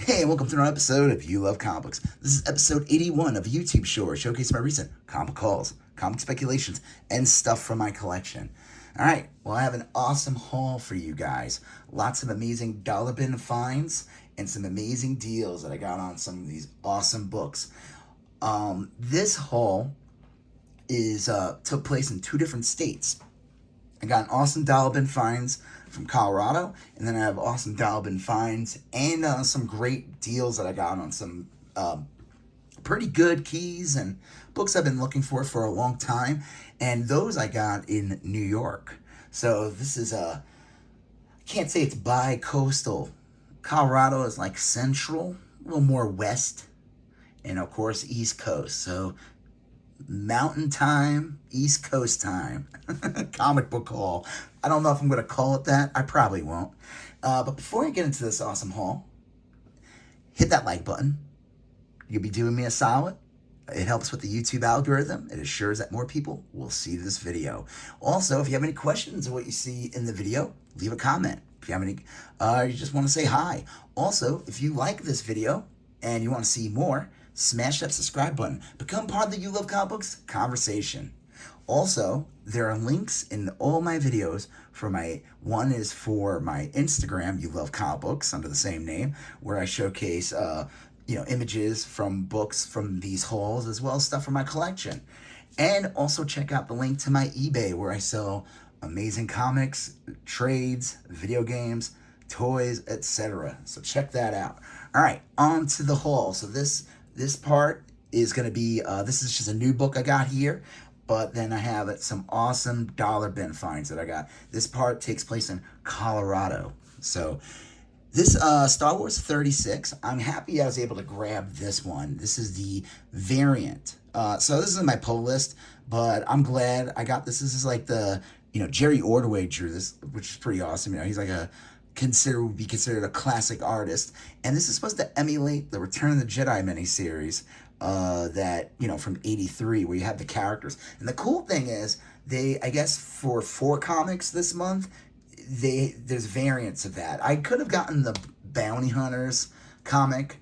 Hey, and welcome to another episode of You Love Comics. This is episode 81 of a YouTube show where I showcase my recent comic hauls, comic speculations, and stuff from my collection. Alright, well, I have an awesome haul for you guys. Lots of amazing dollar bin finds and some amazing deals that I got on some of these awesome books. This haul took place in two different states. I got an awesome dollar bin finds from Colorado, and then I have awesome dollar bin finds and some great deals that I got on some pretty good keys and books I've been looking for a long time, and those I got in New York. So this is I can't say it's bi-coastal. Colorado is like central, a little more west, and of course East Coast. So Mountain Time, East Coast Time, comic book haul. I don't know if I'm going to call it that. I probably won't. But before I get into this awesome haul, hit that like button. You'll be doing me a solid. It helps with the YouTube algorithm. It assures that more people will see this video. Also, if you have any questions of what you see in the video, leave a comment. If you have any, you just want to say hi. Also, if you like this video and you want to see more, smash that subscribe button. Become part of the You Love Comic Books conversation. Also, there are links in all my videos for one is for my Instagram, You Love Comic Books, under the same name, where I showcase, images from books from these hauls, as well as stuff from my collection. And also check out the link to my eBay, where I sell amazing comics, trades, video games, toys, etc. So check that out. All right, on to the haul. So this part is going to be, this is just a new book I got here, but then I have some awesome dollar bin finds that I got. This part takes place in Colorado. So this Star Wars 36, I'm happy I was able to grab this one. This is the variant. So this is in my pull list, but I'm glad I got this. This is like the, Jerry Ordway drew this, which is pretty awesome. He's like would be considered a classic artist, and this is supposed to emulate the Return of the Jedi miniseries that from '83, where you have the characters. And the cool thing is, I guess for 4 comics this month, there's variants of that. I could have gotten the Bounty Hunters comic,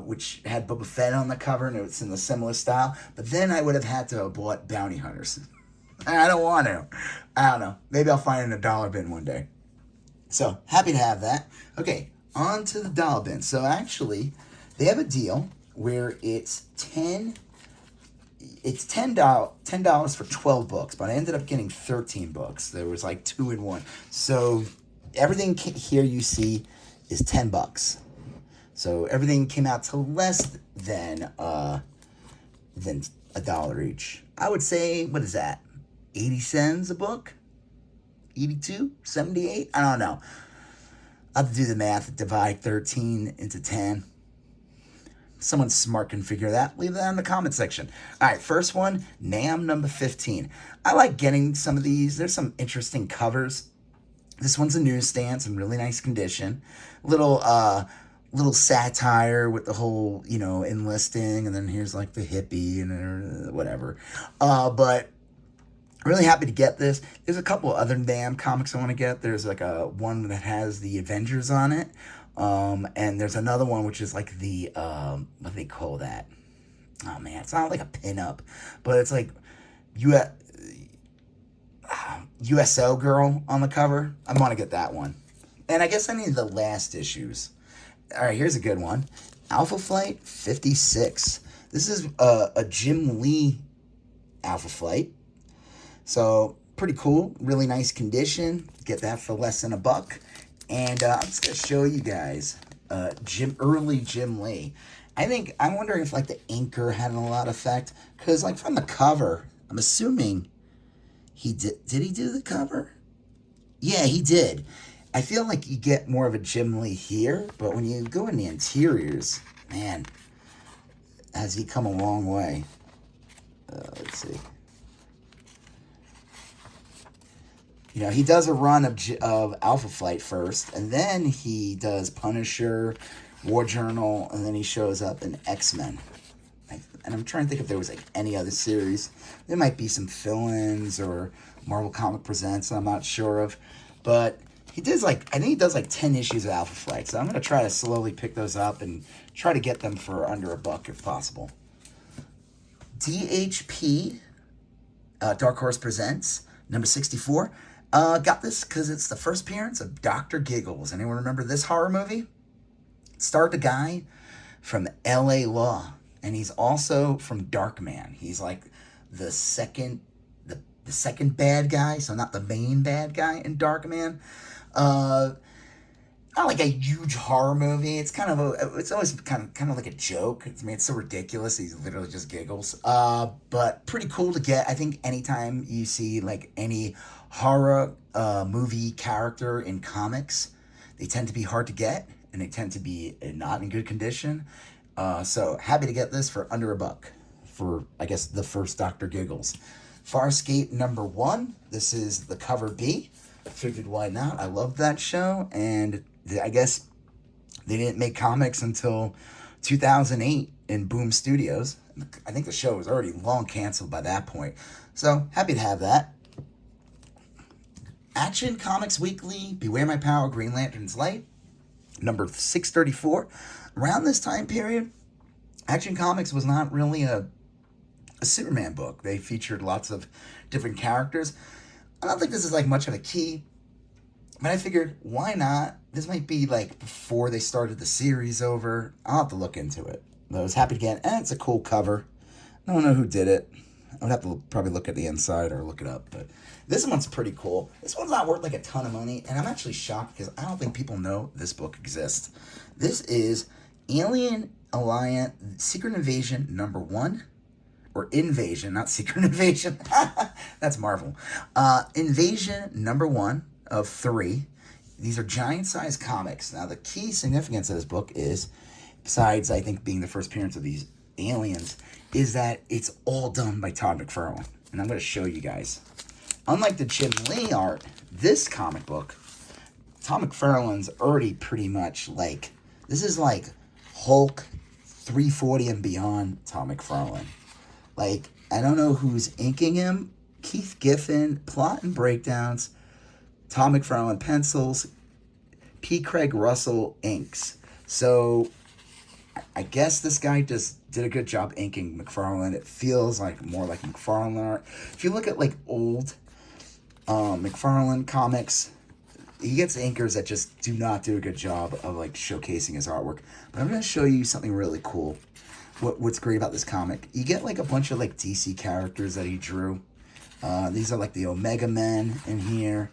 which had Boba Fett on the cover, and it's in the similar style, but then I would have had to have bought Bounty Hunters. I don't want to. I don't know. Maybe I'll find it in a dollar bin one day. So, happy to have that. Okay, on to the dollar bin. So, actually, they have a deal where it's $10 for 12 books, but I ended up getting 13 books. There was like 2 in 1. So, everything here you see is $10. So, everything came out to less than $1 each. I would say, what is that? 80 cents a book? 82, 78, I don't know. I'll have to do the math, divide 13 into 10. Someone smart can figure that. Leave that in the comment section. All right, first one, Nam number 15. I like getting some of these. There's some interesting covers. This one's a newsstand, some really nice condition. Little satire with the whole, enlisting, and then here's like the hippie and whatever. But really happy to get this. There's a couple other damn comics I want to get. There's like one that has the Avengers on it. And there's another one which is like the, what do they call that? Oh man, it's not like a pinup, but it's like USO girl on the cover. I want to get that one. And I guess I need the last issues. All right, here's a good one. Alpha Flight 56. This is a Jim Lee Alpha Flight. So, pretty cool. Really nice condition. Get that for less than $1. And I'm just going to show you guys early Jim Lee. I'm wondering if like the inker had a lot of effect. Because like from the cover, I'm assuming he did he do the cover? Yeah, he did. I feel like you get more of a Jim Lee here. But when you go in the interiors, man, has he come a long way. Let's see. He does a run of Alpha Flight first, and then he does Punisher, War Journal, and then he shows up in X-Men. And I'm trying to think if there was like any other series. There might be some fill-ins or Marvel Comic Presents I'm not sure of. But He does I think he does 10 issues of Alpha Flight, so I'm going to try to slowly pick those up and try to get them for under $1 if possible. DHP, Dark Horse Presents, number 64. Got this because it's the first appearance of Dr. Giggles. Anyone remember this horror movie? It starred the guy from L.A. Law, and he's also from Darkman. He's like the second bad guy, so not the main bad guy in Darkman. Not like a huge horror movie. It's kind of it's always kind of like a joke. It's so ridiculous. He's literally just giggles. But pretty cool to get. I think anytime you see like any horror movie character in comics, they tend to be hard to get, and they tend to be not in good condition. So happy to get this for under $1 for, I guess, the first Dr. Giggles. Farscape number 1. This is the cover B. Figured why not. I love that show, and I guess they didn't make comics until 2008 in Boom Studios. I think the show was already long canceled by that point. So happy to have that. Action Comics Weekly, Beware My Power, Green Lantern's Light, number 634. Around this time period, Action Comics was not really a Superman book. They featured lots of different characters. I don't think this is like much of a key, but I figured, why not? This might be like before they started the series over. I'll have to look into it. But I was happy to get it. And it's a cool cover. I don't know who did it. I would have to probably look at the inside or look it up. But this one's pretty cool. This one's not worth like a ton of money. And I'm actually shocked because I don't think people know this book exists. This is Alien Alliance Secret Invasion number 1. Or Invasion, not Secret Invasion. That's Marvel. Invasion number 1 of 3. These are giant-sized comics. Now, the key significance of this book is, besides, I think, being the first appearance of these aliens, is that it's all done by Todd McFarlane. And I'm going to show you guys. Unlike the Jim Lee art, this comic book, Todd McFarlane's already pretty much like, this is like Hulk 340 and beyond Todd McFarlane. Like, I don't know who's inking him. Keith Giffen, plot and breakdowns. Tom McFarlane pencils. P. Craig Russell inks. So, I guess this guy just did a good job inking McFarlane. It feels like more like McFarlane art. If you look at, like, old McFarlane comics, he gets inkers that just do not do a good job of, like, showcasing his artwork. But I'm going to show you something really cool. What's great about this comic, you get like a bunch of like DC characters that he drew. These are like the Omega Men in here.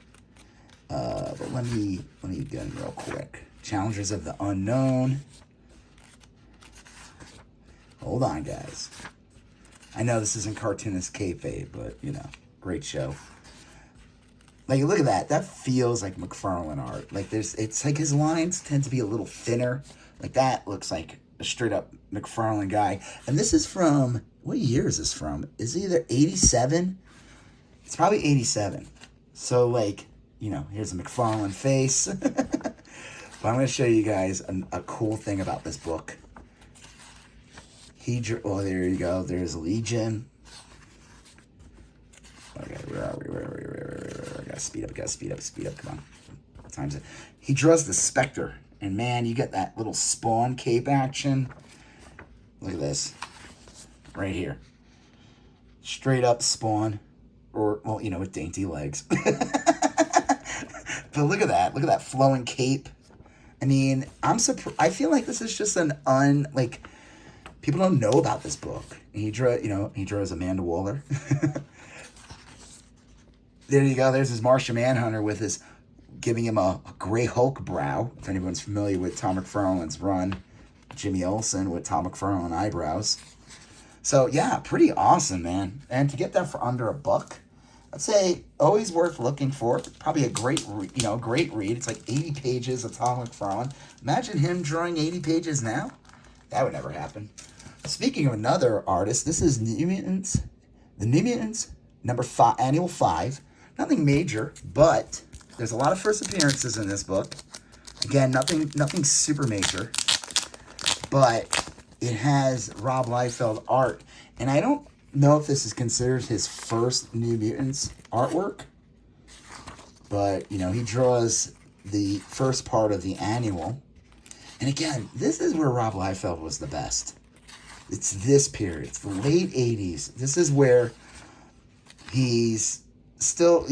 But let me get in real quick. Challengers of the Unknown. Hold on, guys. I know this isn't cartoonist kayfabe, but you know, great show. Like, look at that. That feels like McFarlane art. Like, it's like his lines tend to be a little thinner. Like, that looks like a straight up McFarlane guy. And this is from, what year is this from? Is it either 87? It's probably 87. So, like, you know, here's a McFarlane face. But I'm going to show you guys a cool thing about this book. Oh, there you go. There's Legion. Okay, where are we? I gotta speed up. Come on. What time is it? He draws the Spectre. And man, you get that little Spawn cape action. Look at this. Right here. Straight up Spawn. Or, well, you know, with dainty legs. But look at that. Look at that flowing cape. I mean, I'm surprised. I feel like this is just like, people don't know about this book. And he draws Amanda Waller. There you go. There's his Martian Manhunter with his, giving him a Gray Hulk brow. If anyone's familiar with Tom McFarlane's run, Jimmy Olsen with Tom McFarlane eyebrows. So yeah, pretty awesome, man. And to get that for under $1, I'd say always worth looking for. Probably a great read. It's like 80 pages of Tom McFarlane. Imagine him drawing 80 pages now. That would never happen. Speaking of another artist, this is New Mutants. The New Mutants, number 5, annual 5. Nothing major, but there's a lot of first appearances in this book. Again, nothing super major, but it has Rob Liefeld art. And I don't know if this is considered his first New Mutants artwork, but, you know, he draws the first part of the annual. And again, this is where Rob Liefeld was the best. It's this period. It's the late 80s. This is where he's still,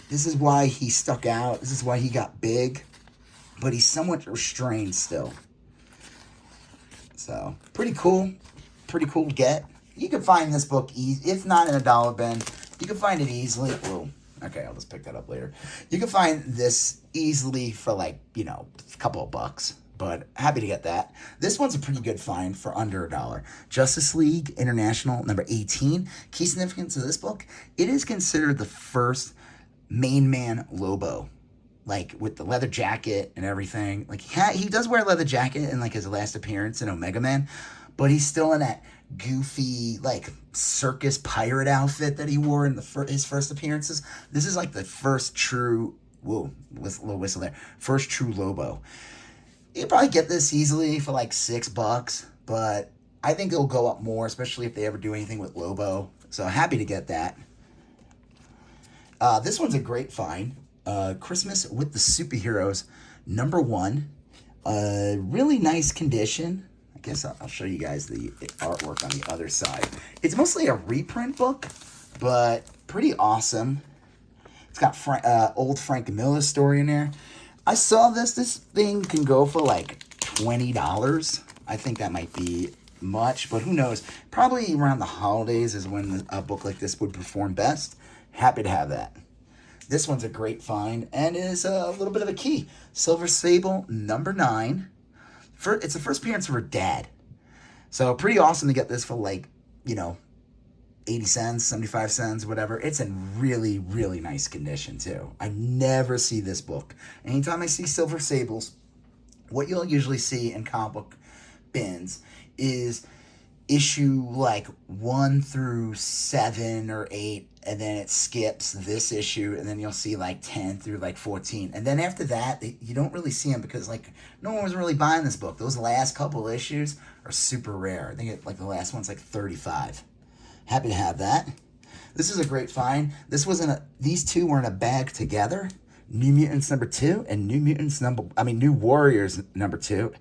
this is why he stuck out. This is why he got big. But he's somewhat restrained still. So, pretty cool. Pretty cool to get. You can find this book, if not in a dollar bin, you can find it easily. Whoa. Okay, I'll just pick that up later. You can find this easily for like, a couple of bucks. But happy to get that. This one's a pretty good find for under $1. Justice League International number 18. Key significance of this book, it is considered the first main man Lobo. Like with the leather jacket and everything. Like he does wear a leather jacket in like his last appearance in Omega Man. But he's still in that goofy like circus pirate outfit that he wore in his first appearances. This is like the first true, whoa, with a little whistle there. First true Lobo. You can probably get this easily for like $6, but I think it'll go up more, especially if they ever do anything with Lobo. So happy to get that. This one's a great find. Christmas with the Superheroes, number 1. Really nice condition. I guess I'll show you guys the artwork on the other side. It's mostly a reprint book, but pretty awesome. It's got old Frank Miller story in there. I saw this. This thing can go for like $20. I think that might be much, but who knows? Probably around the holidays is when a book like this would perform best. Happy to have that. This one's a great find and is a little bit of a key. Silver Sable, number 9. It's the first appearance of her dad. So pretty awesome to get this for like, 80 cents, 75 cents, whatever. It's in really, really nice condition, too. I never see this book. Anytime I see Silver Sables, what you'll usually see in comic book bins is issue like 1 through 7 or 8, and then it skips this issue, and then you'll see like 10 through like 14. And then after that, you don't really see them because like no one was really buying this book. Those last couple issues are super rare. I think like the last one's like 35. Happy to have that. This is a great find. These two were in a bag together. New Mutants number 2 and New Warriors number 2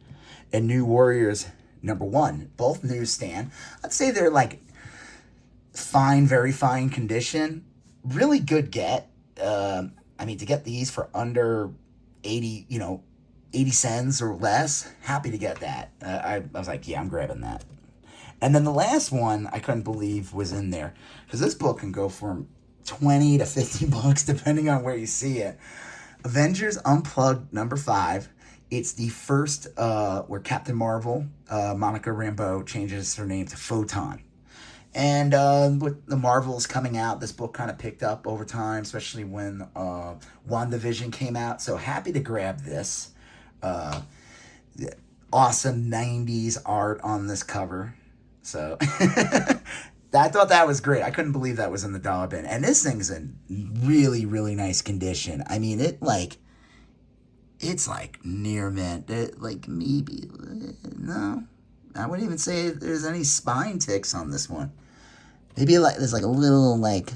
and New Warriors number 1. Both newsstand. I'd say they're like fine, very fine condition. Really good get. To get these for under 80, 80 cents or less, happy to get that. I was like, yeah, I'm grabbing that. And then the last one I couldn't believe was in there, because this book can go from $20 to $50 depending on where you see it. Avengers Unplugged number 5. It's the first where Captain Marvel, Monica Rambeau, changes her name to Photon. And with the Marvels coming out, this book kind of picked up over time, especially when WandaVision came out. So happy to grab this. Awesome 90s art on this cover. So I thought that was great. I couldn't believe that was in the dollar bin. And this thing's in really, really nice condition. I mean, it's like near mint. Maybe, no. I wouldn't even say there's any spine ticks on this one. Maybe there's like a little like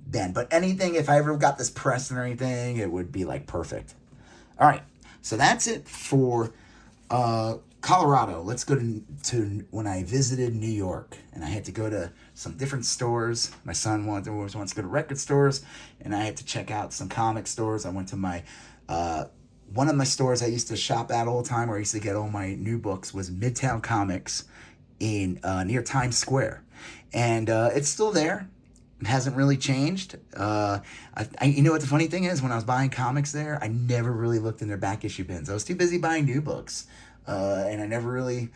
bend. But anything, if I ever got this pressed or anything, it would be like perfect. All right. So that's it for Colorado. Let's go to when I visited New York, and I had to go to some different stores. My son always wants to go to record stores, and I had to check out some comic stores. I went to my one of my stores I used to shop at all the time, where I used to get all my new books, was Midtown Comics in near Times Square, and it's still there. It hasn't really changed. You know what the funny thing is? When I was buying comics there, I never really looked in their back issue bins. I was too busy buying new books. And I never really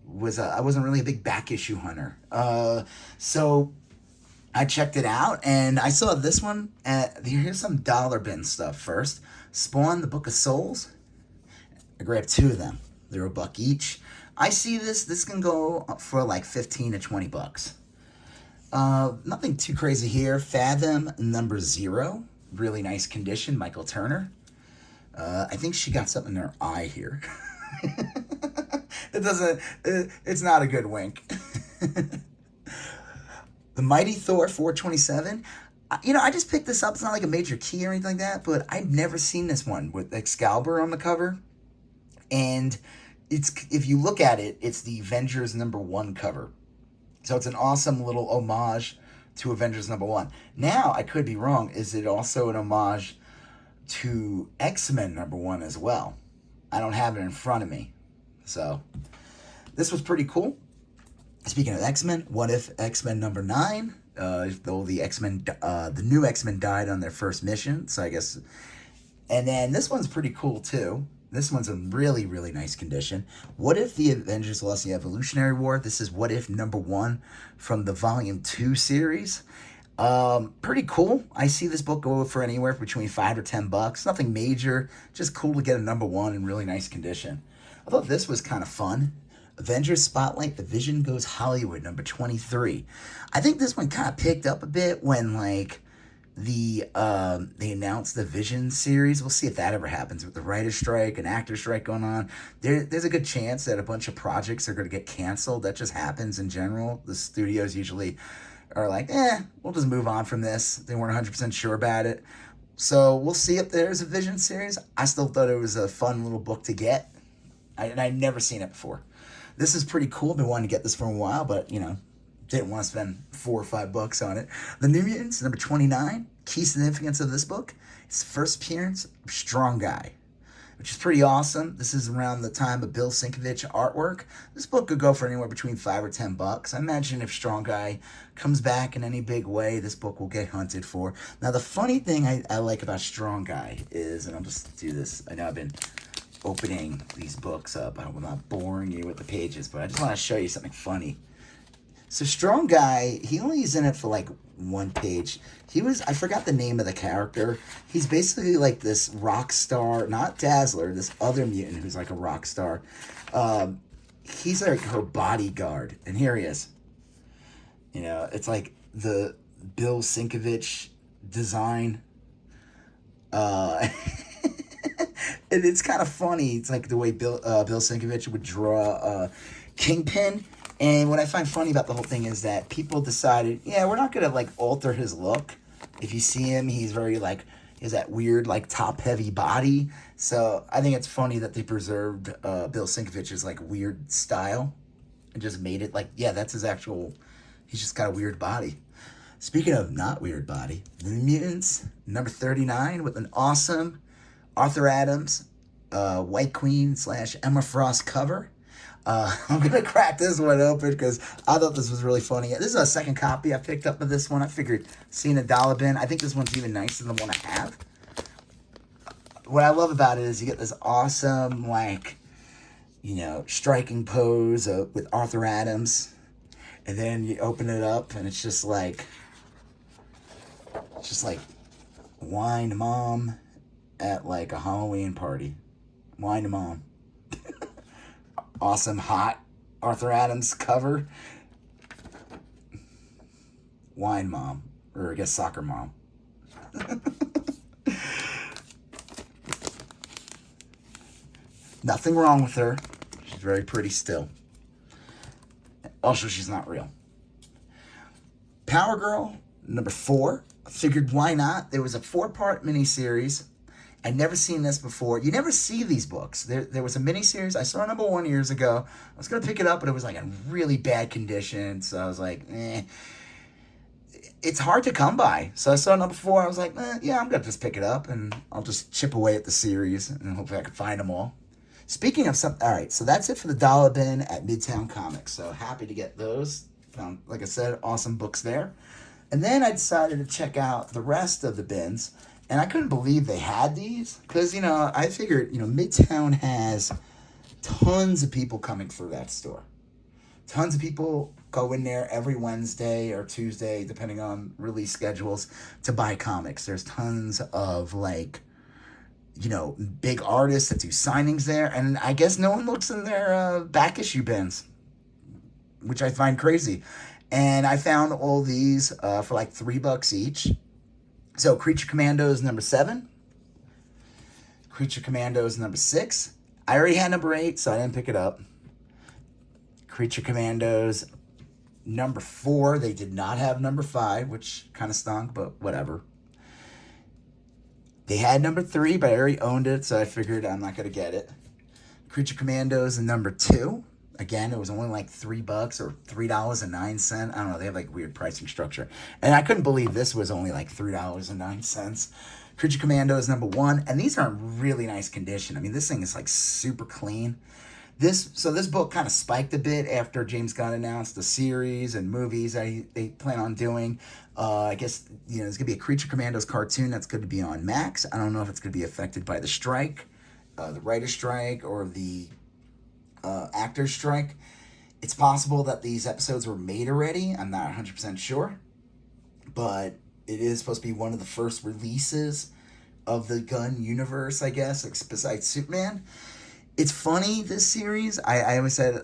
I wasn't really a big back issue hunter. So I checked it out, and I saw this one. Here's some dollar bin stuff first. Spawn, the Book of Souls. I grabbed 2 of them. They're $1 each. I see this can go for like $15 to $20. Nothing too crazy here. Fathom number 0. Really nice condition. Michael Turner. I think she got something in her eye here. It's not a good wink. The Mighty Thor 427. I just picked this up. It's not like a major key or anything like that, but I've never seen this one with Excalibur on the cover. And if you look at it, it's the Avengers #1 cover. So it's an awesome little homage to Avengers #1. Now, I could be wrong. Is it also an homage to X-Men #1 as well? I don't have it in front of me. So this was pretty cool. Speaking of X-Men, what if X-Men #9? Though the new X-Men died on their first mission, so I guess. And then this one's pretty cool too. This one's in really, really nice condition. What if the Avengers lost the Evolutionary War? This is What If #1 from the Volume 2 series. Pretty cool. I see this book go for anywhere between $5 or $10. Nothing major. Just cool to get a #1 in really nice condition. I thought this was kind of fun. Avengers Spotlight, The Vision Goes Hollywood, #23. I think this one kind of picked up a bit when, like, they announced the Vision series. We'll see if that ever happens with the writer's strike and actor strike going on. There's a good chance that a bunch of projects are going to get canceled. That just happens in general. The studios usually are like, we'll just move on from this. They weren't 100% sure about it. So we'll see if there's a Vision series. I still thought it was a fun little book to get. And I'd never seen it before. This is pretty cool. Been wanting to get this for a while, but, didn't want to spend $4 or $5 on it. The New Mutants, #29. Key significance of this book, it's the first appearance of Strong Guy, which is pretty awesome. This is around the time of Bill Sienkiewicz artwork. This book could go for anywhere between $5 or $10. I imagine if Strong Guy comes back in any big way, this book will get hunted for. Now, the funny thing I like about Strong Guy is, and I'll just do this. I know I've been opening these books up. I hope I'm not boring you with the pages, but I just want to show you something funny. So Strong Guy, he only is in it for like one page. I forgot the name of the character. He's basically like this rock star, not Dazzler, this other mutant who's like a rock star. He's like her bodyguard. And here he is. It's like the Bill Sienkiewicz design. And it's kind of funny. It's like the way Bill Sienkiewicz would draw Kingpin. And what I find funny about the whole thing is that people decided, we're not going to, like, alter his look. If you see him, he's very, like, he has that weird, like, top-heavy body. So I think it's funny that they preserved Bill Sienkiewicz's, like, weird style and just made it, like, that's his actual, he's just got a weird body. Speaking of not weird body, The Mutants, #39 with an awesome Arthur Adams, White Queen / Emma Frost cover. I'm going to crack this one open because I thought this was really funny. This is a second copy I picked up of this one. I figured seeing a dollar bin, I think this one's even nicer than the one I have. What I love about it is you get this awesome, like, striking pose with Arthur Adams. And then you open it up and it's just like wine mom at like a Halloween party. Wine mom. Awesome, hot Arthur Adams cover. Wine mom. Or I guess soccer mom. Nothing wrong with her. She's very pretty still. Also, she's not real. Power Girl, #4. Figured why not? There was a 4-part miniseries. I'd never seen this before. You never see these books. There was a miniseries. I saw #1 years ago. I was going to pick it up, but it was like in really bad condition. So I was like, It's hard to come by. So I saw #4. I was like, I'm going to just pick it up, and I'll just chip away at the series, and hopefully I can find them all. Speaking of something, all right, so that's it for the dollar bin at Midtown Comics. So happy to get those. Found, like I said, awesome books there. And then I decided to check out the rest of the bins. And I couldn't believe they had these because, I figured, Midtown has tons of people coming through that store. Tons of people go in there every Wednesday or Tuesday, depending on release schedules, to buy comics. There's tons of, like, big artists that do signings there. And I guess no one looks in their back issue bins, which I find crazy. And I found all these for like $3 each. So, Creature Commandos #7. Creature Commandos #6. I already had #8, so I didn't pick it up. Creature Commandos number 4. They did not have number 5, which kind of stunk, but whatever. They had number 3, but I already owned it, so I figured I'm not going to get it. Creature Commandos in number 2. Again, it was only like $3 or $3.09. I don't know. They have like weird pricing structure. And I couldn't believe this was only like $3.09. Creature Commandos number 1. And these are in really nice condition. I mean, this thing is like super clean. This book kind of spiked a bit after James Gunn announced the series and movies they plan on doing. I guess, there's going to be a Creature Commandos cartoon that's going to be on Max. I don't know if it's going to be affected by the strike, the writer's strike, or the actor's strike. It's possible that these episodes were made already. I'm not 100% sure. But it is supposed to be one of the first releases of the Gunn universe, I guess, besides Superman. It's funny, this series. I always said,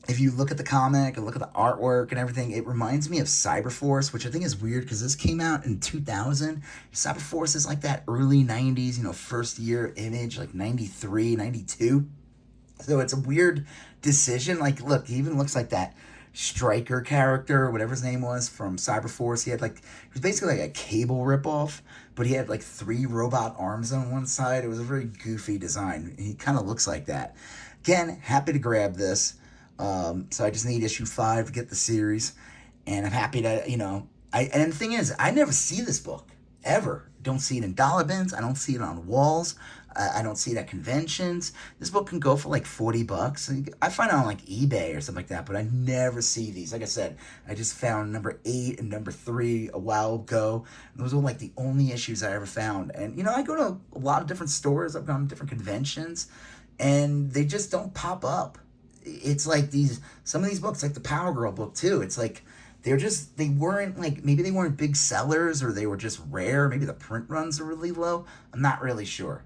if you look at the comic and look at the artwork and everything, it reminds me of Cyberforce, which I think is weird because this came out in 2000. Cyberforce is like that early 90s, first year Image, like 93, 92. So it's a weird decision. Like, look, he even looks like that Stryker character, whatever his name was, from Cyberforce. He was basically like a Cable ripoff, but he had like 3 robot arms on one side. It was a very goofy design. He kind of looks like that. Again, happy to grab this. So I just need issue 5 to get the series. And I'm happy to, and the thing is, I never see this book, ever. Don't see it in dollar bins. I don't see it on walls. I don't see it at conventions. This book can go for like $40. I find it on like eBay or something like that, but I never see these. Like I said, I just found number 8 and number 3 a while ago. Those were like the only issues I ever found. And, I go to a lot of different stores. I've gone to different conventions, and they just don't pop up. It's like some of these books, like the Power Girl book too. It's like, they weren't like, maybe they weren't big sellers, or they were just rare. Maybe the print runs are really low. I'm not really sure.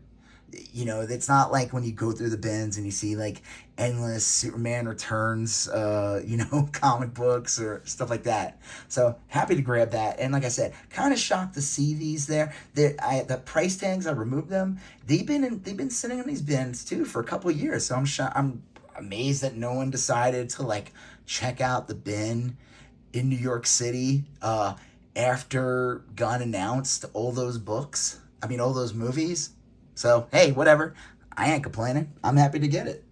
It's not like when you go through the bins and you see like endless Superman Returns, comic books or stuff like that. So happy to grab that. And like I said, kind of shocked to see these there. The price tags, I removed them. They've been sitting in these bins too for a couple of years. So I'm amazed that no one decided to like check out the bin in New York City after Gunn announced all those movies. So, hey, whatever. I ain't complaining. I'm happy to get it.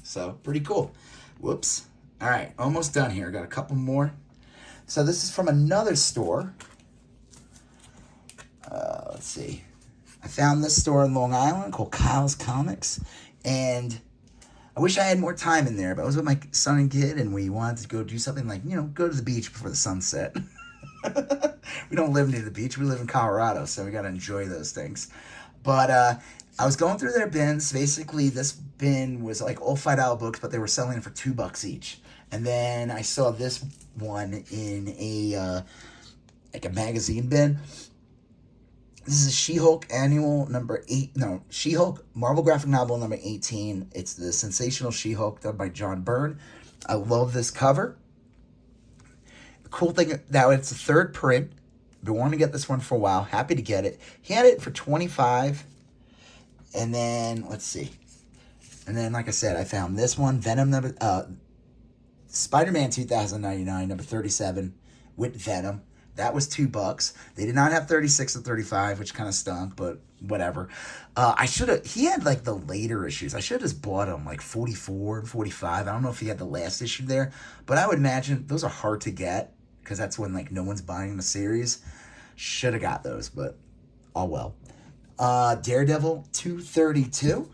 So, pretty cool. Whoops. All right, almost done here. Got a couple more. So, this is from another store. Let's see. I found this store in Long Island called Kyle's Comics. And I wish I had more time in there, but I was with my son and kid, and we wanted to go do something like, go to the beach before the sun set. We don't live near the beach. We live in Colorado, so we got to enjoy those things. But I was going through their bins. Basically, this bin was like all $5 books, but they were selling it for $2 each. And then I saw this one in a magazine bin. This is a She-Hulk annual number 8. No, She-Hulk Marvel graphic novel number 18. It's the Sensational She-Hulk done by John Byrne. I love this cover. The cool thing, now it's the 3rd print. Been wanting to get this one for a while. Happy to get it. He had it for $25. And then, let's see. And then, like I said, I found this one. Spider-Man 2099, number 37, with Venom. That was $2. They did not have 36 or 35, which kind of stunk, but whatever. He had like the later issues. I should have just bought them, like 44 and 45. I don't know if he had the last issue there, but I would imagine those are hard to get, because that's when like no one's buying the series. Should have got those, but oh well. Daredevil 232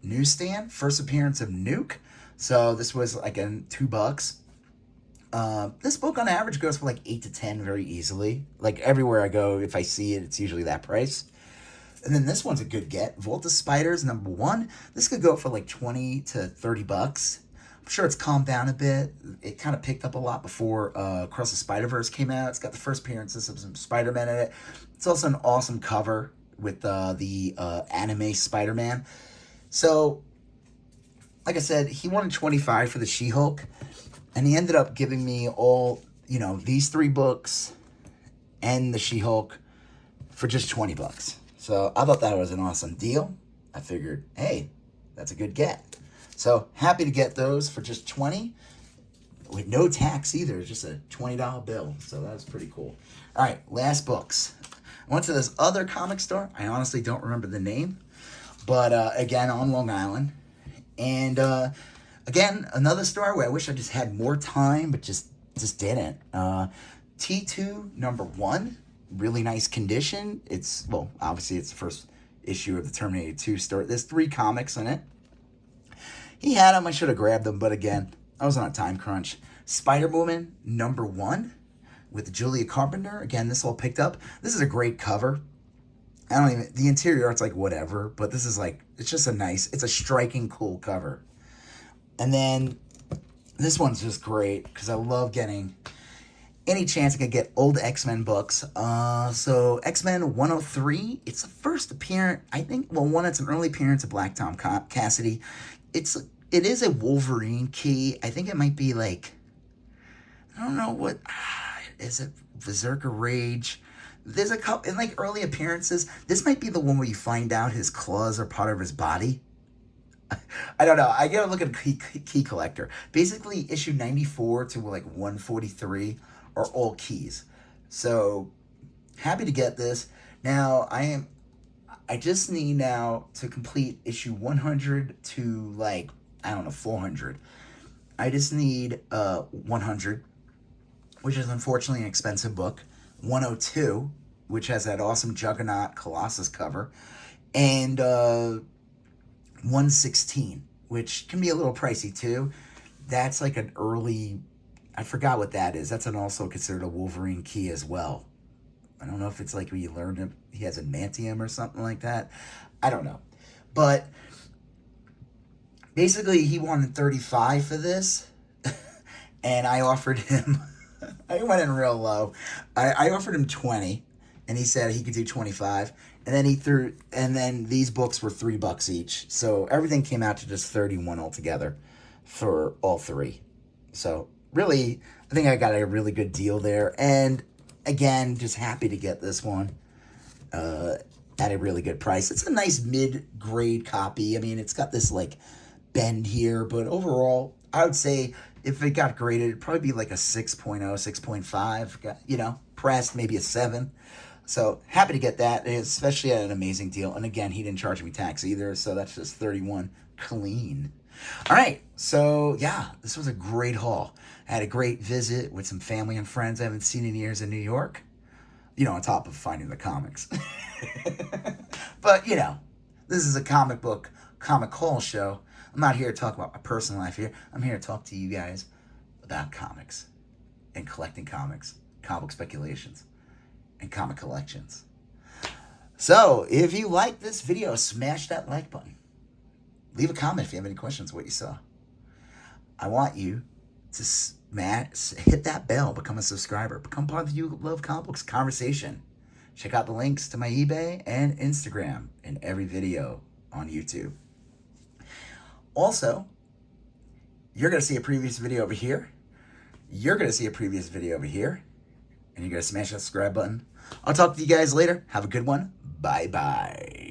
newsstand, first appearance of Nuke. So this was like $2. This book on average goes for like 8 to 10 very easily. Like everywhere I go, if I see it, it's usually that price. And then this one's a good get. Volta Spiders number 1. This could go for like 20 to 30 bucks. I'm sure it's calmed down a bit. It kind of picked up a lot before Across the Spider-Verse came out. It's got the first appearances of some Spider-Man in it. It's also an awesome cover with the anime Spider-Man. So, like I said, he wanted $25 for the She-Hulk. And he ended up giving me all, these 3 books and the She-Hulk for just $20. So I thought that was an awesome deal. I figured, hey, that's a good get. So happy to get those for just $20. with no tax either. It's just a $20 bill. So that's pretty cool. All right, last books. I went to this other comic store. I honestly don't remember the name. But again, on Long Island. And again, another store where I wish I just had more time, but just didn't. T2 #1. Really nice condition. It's, well, obviously it's the first issue of the Terminator 2 story. There's 3 comics in it. He had them. I should have grabbed them, but again, I was on a time crunch. Spider-Woman #1 with Julia Carpenter. Again, this all picked up. This is a great cover. The interior art's like whatever, but this is like, it's just it's a striking, cool cover. And then this one's just great because I love getting any chance I could get old X-Men books. So X-Men 103, it's the first appearance, I think, well, one, it's an early appearance of Black Tom Cassidy. It is a Wolverine key. I think it might be like, I don't know what, is it Berserker Rage? There's a couple, in like early appearances, this might be the one where you find out his claws are part of his body. I don't know. I gotta look at a key collector. Basically, issue 94 to like 143 are all keys. So, happy to get this. Now, I just need now to complete issue 100 to like, I don't know, 400. I just need 100, which is unfortunately an expensive book. 102, which has that awesome Juggernaut Colossus cover. And 116, which can be a little pricey too. That's like an early, I forgot what that is. That's also considered a Wolverine key as well. I don't know if it's like when you learned him, he has a Mantium or something like that. I don't know. But basically he wanted 35 for this. And I offered him, I went in real low. I offered him 20 and he said he could do 25. And then these books were $3 each. So everything came out to just 31 altogether for all 3. So really, I think I got a really good deal there. And again, just happy to get this one at a really good price. It's a nice mid-grade copy. I mean, it's got this like bend here, but overall, I would say if it got graded, it'd probably be like a 6.0, 6.5, you know, pressed, maybe a 7. So happy to get that, especially at an amazing deal. And again, he didn't charge me tax either, so that's just 31 clean. All right, so yeah, this was a great haul. I had a great visit with some family and friends I haven't seen in years in New York. You know, on top of finding the comics. But, you know, this is a comic haul show. I'm not here to talk about my personal life here. I'm here to talk to you guys about comics and collecting comics, comic speculations, and comic collections. So, if you like this video, smash that like button. Leave a comment if you have any questions what you saw. I want you to hit that bell, become a subscriber, become part of the You Love Comic Books conversation. Check out the links to my eBay and Instagram in every video on YouTube. Also, you're going to see a previous video over here. You're going to see a previous video over here. And you're going to smash that subscribe button. I'll talk to you guys later. Have a good one. Bye-bye.